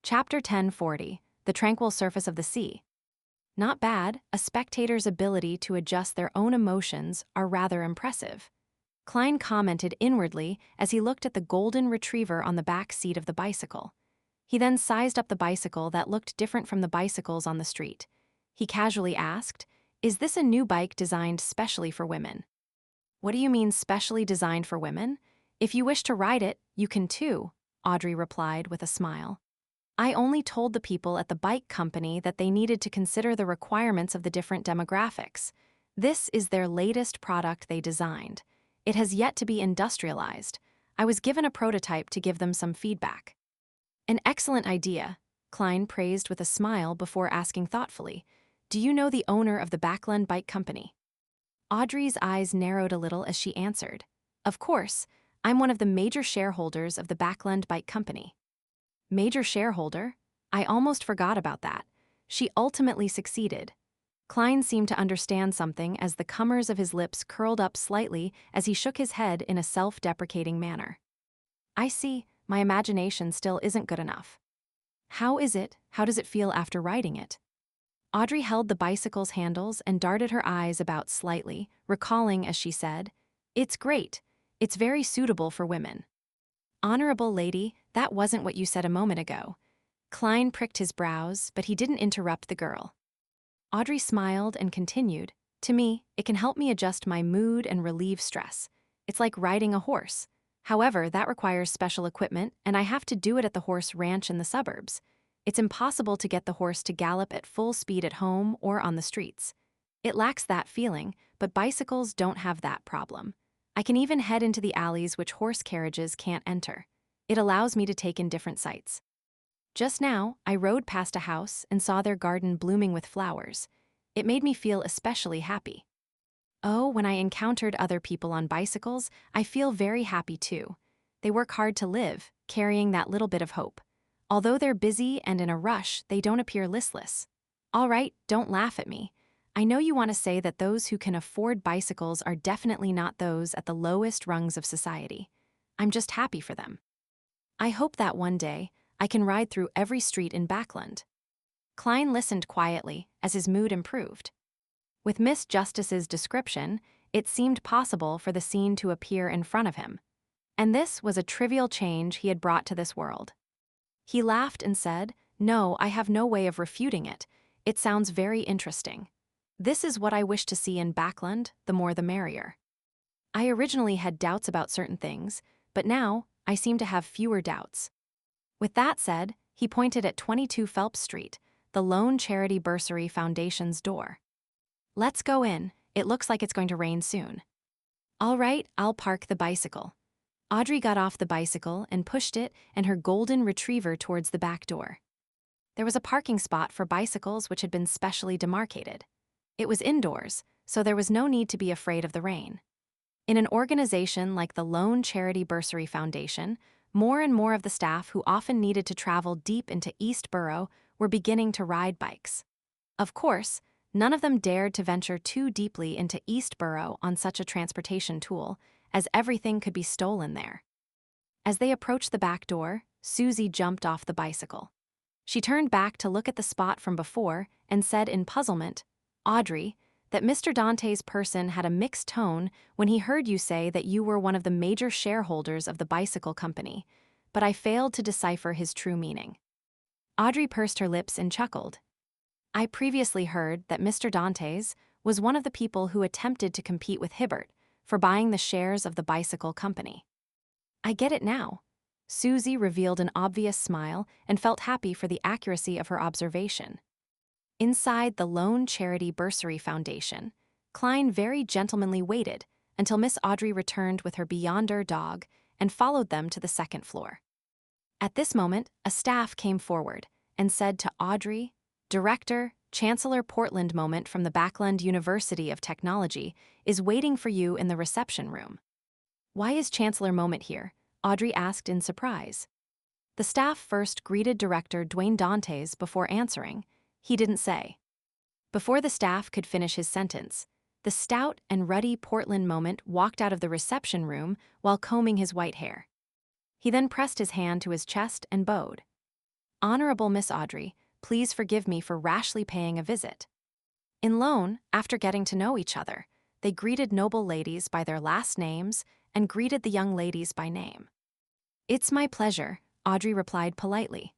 Chapter 1040, The Tranquil Surface of the Sea. Not bad, a spectator's ability to adjust their own emotions are rather impressive. Klein commented inwardly as he looked at the golden retriever on the back seat of the bicycle. He then sized up the bicycle that looked different from the bicycles on the street. He casually asked, "Is this a new bike designed specially for women?" "What do you mean specially designed for women? If you wish to ride it, you can too," Audrey replied with a smile. "I only told the people at the bike company that they needed to consider the requirements of the different demographics. This is their latest product they designed. It has yet to be industrialized. I was given a prototype to give them some feedback." "An excellent idea," Klein praised with a smile before asking thoughtfully, "Do you know the owner of the Backland Bike Company?" Audrey's eyes narrowed a little as she answered, "Of course, I'm one of the major shareholders of the Backland Bike Company." "Major shareholder? I almost forgot about that." She ultimately succeeded. Klein seemed to understand something as the comers of his lips curled up slightly as he shook his head in a self-deprecating manner. "I see, my imagination still isn't good enough." "How is it? How does it feel after riding it?" Audrey held the bicycle's handles and darted her eyes about slightly, recalling as she said, "It's great. It's very suitable for women." "Honorable lady, that wasn't what you said a moment ago." Klein pricked his brows, but he didn't interrupt the girl. Audrey smiled and continued, "To me, it can help me adjust my mood and relieve stress. It's like riding a horse. However, that requires special equipment, and I have to do it at the horse ranch in the suburbs. It's impossible to get the horse to gallop at full speed at home or on the streets. It lacks that feeling, but bicycles don't have that problem. I can even head into the alleys which horse carriages can't enter. It allows me to take in different sights. Just now, I rode past a house and saw their garden blooming with flowers. It made me feel especially happy. Oh, when I encountered other people on bicycles, I feel very happy too. They work hard to live, carrying that little bit of hope. Although they're busy and in a rush, they don't appear listless. All right, don't laugh at me. I know you want to say that those who can afford bicycles are definitely not those at the lowest rungs of society. I'm just happy for them. I hope that one day, I can ride through every street in Backland." Klein listened quietly as his mood improved. With Miss Justice's description, it seemed possible for the scene to appear in front of him. And this was a trivial change he had brought to this world. He laughed and said, "No, I have no way of refuting it. It sounds very interesting. This is what I wish to see in Backland, the more the merrier. I originally had doubts about certain things, but now I seem to have fewer doubts." With that said, he pointed at 22 Phelps Street, the Lone Charity Bursary Foundation's door. "Let's go in. It looks like it's going to rain soon." "All right, I'll park the bicycle." Audrey got off the bicycle and pushed it and her golden retriever towards the back door. There was a parking spot for bicycles which had been specially demarcated. It was indoors, so there was no need to be afraid of the rain. In an organization like the Lone Charity Bursary Foundation, more and more of the staff who often needed to travel deep into East Borough were beginning to ride bikes. Of course, none of them dared to venture too deeply into East Borough on such a transportation tool, as everything could be stolen there. As they approached the back door, Susie jumped off the bicycle. She turned back to look at the spot from before and said in puzzlement, "Audrey, that Mr. Dante's person had a mixed tone when he heard you say that you were one of the major shareholders of the bicycle company, but I failed to decipher his true meaning." Audrey pursed her lips and chuckled. "I previously heard that Mr. Dante's was one of the people who attempted to compete with Hibbert for buying the shares of the bicycle company." "I get it now." Susie revealed an obvious smile and felt happy for the accuracy of her observation. Inside the Lone Charity Bursary Foundation, Klein very gentlemanly waited until Miss Audrey returned with her Beyonder dog and followed them to the second floor. At this moment, a staff came forward and said to Audrey, "Director, Chancellor Portland Moment from the Backland University of Technology is waiting for you in the reception room." "Why is Chancellor Moment here?" Audrey asked in surprise. The staff first greeted Director Dwayne Dantes before answering. He didn't say. Before the staff could finish his sentence, the stout and ruddy Portland Moment walked out of the reception room while combing his white hair. He then pressed his hand to his chest and bowed. Honorable Miss Audrey, please forgive me for rashly paying a visit. In Loan, after getting to know each other, they greeted noble ladies by their last names and greeted the young ladies by name. It's my pleasure, Audrey replied politely.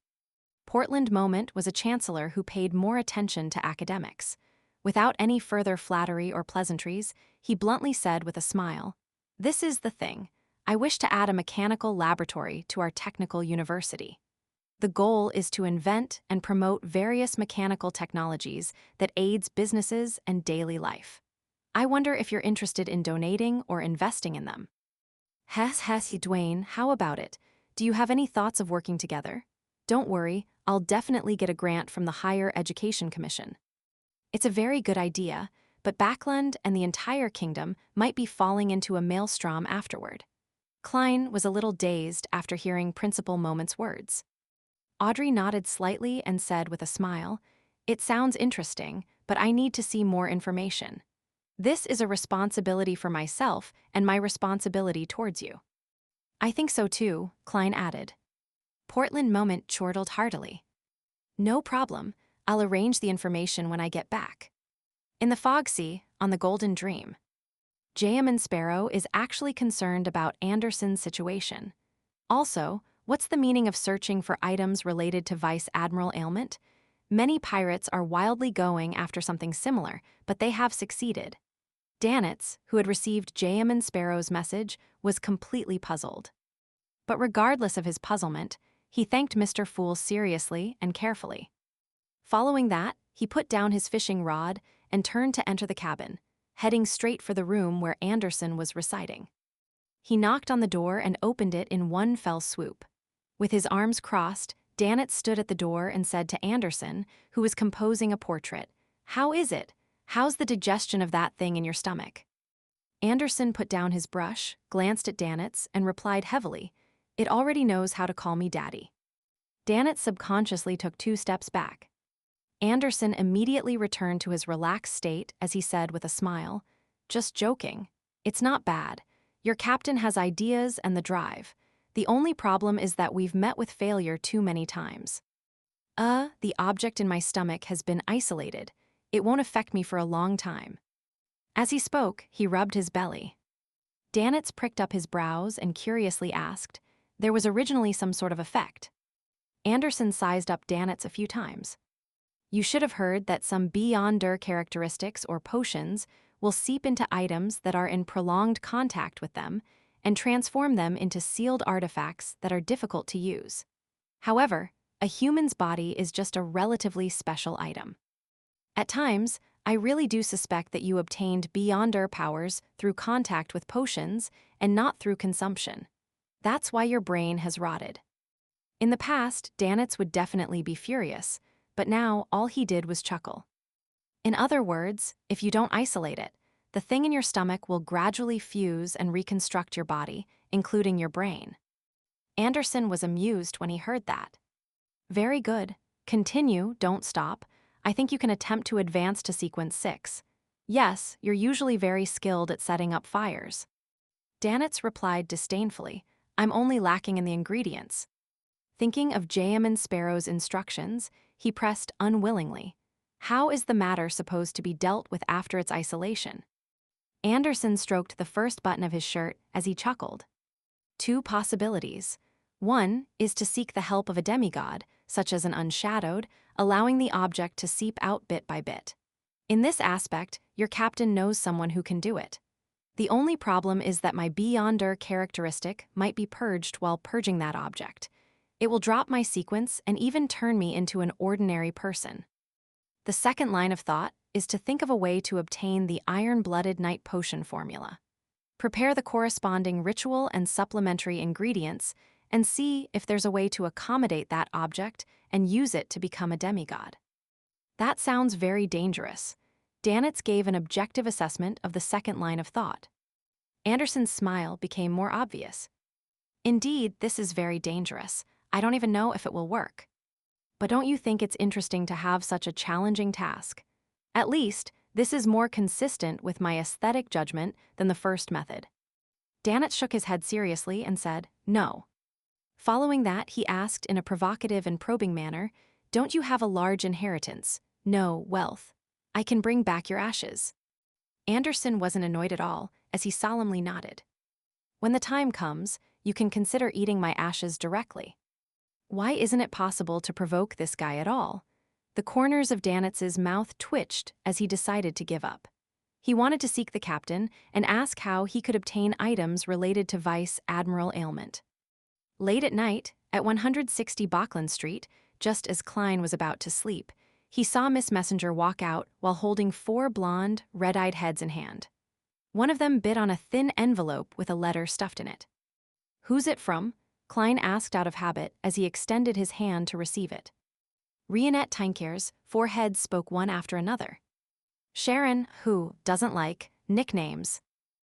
Portland Moment was a chancellor who paid more attention to academics. Without any further flattery or pleasantries, he bluntly said with a smile, "This is the thing. I wish to add a mechanical laboratory to our technical university. The goal is to invent and promote various mechanical technologies that aids businesses and daily life. I wonder if you're interested in donating or investing in them." Dwayne, how about it? Do you have any thoughts of working together? Don't worry, I'll definitely get a grant from the Higher Education Commission. It's a very good idea, but Backland and the entire kingdom might be falling into a maelstrom afterward. Klein was a little dazed after hearing Principal Moment's words. Audrey nodded slightly and said with a smile, "It sounds interesting, but I need to see more information. This is a responsibility for myself and my responsibility towards you." "I think so too," Klein added. Portland Moment chortled heartily. "No problem. I'll arrange the information when I get back." In the Fog Sea, on the Golden Dream, Jayaman Sparrow is actually concerned about Anderson's situation. Also, what's the meaning of searching for items related to Vice Admiral Ailment? Many pirates are wildly going after something similar, but they have succeeded. Danitz, who had received Jayaman Sparrow's message, was completely puzzled. But regardless of his puzzlement, he thanked Mr. Fool seriously and carefully. Following that, he put down his fishing rod and turned to enter the cabin, heading straight for the room where Anderson was residing. He knocked on the door and opened it in one fell swoop. With his arms crossed, Danitz stood at the door and said to Anderson, who was composing a portrait, "How is it? How's the digestion of that thing in your stomach?" Anderson put down his brush, glanced at Danitz, and replied heavily, "It already knows how to call me Daddy." Danitz subconsciously took 2 steps back. Anderson immediately returned to his relaxed state as he said with a smile, "Just joking. It's not bad. Your captain has ideas and the drive. The only problem is that we've met with failure too many times. The object in my stomach has been isolated. It won't affect me for a long time." As he spoke, he rubbed his belly. Danitz pricked up his brows and curiously asked, "There was originally some sort of effect." Anderson sized up Danitz a few times. "You should have heard that some beyonder characteristics or potions will seep into items that are in prolonged contact with them and transform them into sealed artifacts that are difficult to use. However, a human's body is just a relatively special item. At times, I really do suspect that you obtained beyonder powers through contact with potions and not through consumption. That's why your brain has rotted." In the past, Danitz would definitely be furious, but now all he did was chuckle. In other words, if you don't isolate it, the thing in your stomach will gradually fuse and reconstruct your body, including your brain. Anderson was amused when he heard that. "Very good. Continue, don't stop. I think you can attempt to advance to sequence 6. Yes, you're usually very skilled at setting up fires." Danitz replied disdainfully, "I'm only lacking in the ingredients." Thinking of Jayaman Sparrow's instructions, he pressed unwillingly, "How is the matter supposed to be dealt with after its isolation?" Anderson stroked the first button of his shirt as he chuckled. "2 possibilities. One is to seek the help of a demigod, such as an unshadowed, allowing the object to seep out bit by bit. In this aspect, your captain knows someone who can do it. The only problem is that my beyonder characteristic might be purged while purging that object. It will drop my sequence and even turn me into an ordinary person. The second line of thought is to think of a way to obtain the iron-blooded night potion formula. Prepare the corresponding ritual and supplementary ingredients and see if there's a way to accommodate that object and use it to become a demigod." That sounds very dangerous. Danitz gave an objective assessment of the second line of thought. Anderson's smile became more obvious. "Indeed, this is very dangerous. I don't even know if it will work. But don't you think it's interesting to have such a challenging task? At least, this is more consistent with my aesthetic judgment than the first method." Danitz shook his head seriously and said, "No." Following that, he asked in a provocative and probing manner, "Don't you have a large inheritance? No, wealth. I can bring back your ashes." Anderson wasn't annoyed at all, as he solemnly nodded. "When the time comes, you can consider eating my ashes directly." Why isn't it possible to provoke this guy at all? The corners of Danitz's mouth twitched as he decided to give up. He wanted to seek the captain and ask how he could obtain items related to Vice Admiral Ailment. Late at night, at 160 Bachland Street, just as Klein was about to sleep, he saw Miss Messenger walk out while holding 4 blonde, red-eyed heads in hand. One of them bit on a thin envelope with a letter stuffed in it. "Who's it from?" Klein asked out of habit as he extended his hand to receive it. Rionette Tinkers, 4 heads spoke one after another. "Sharon, who doesn't like nicknames."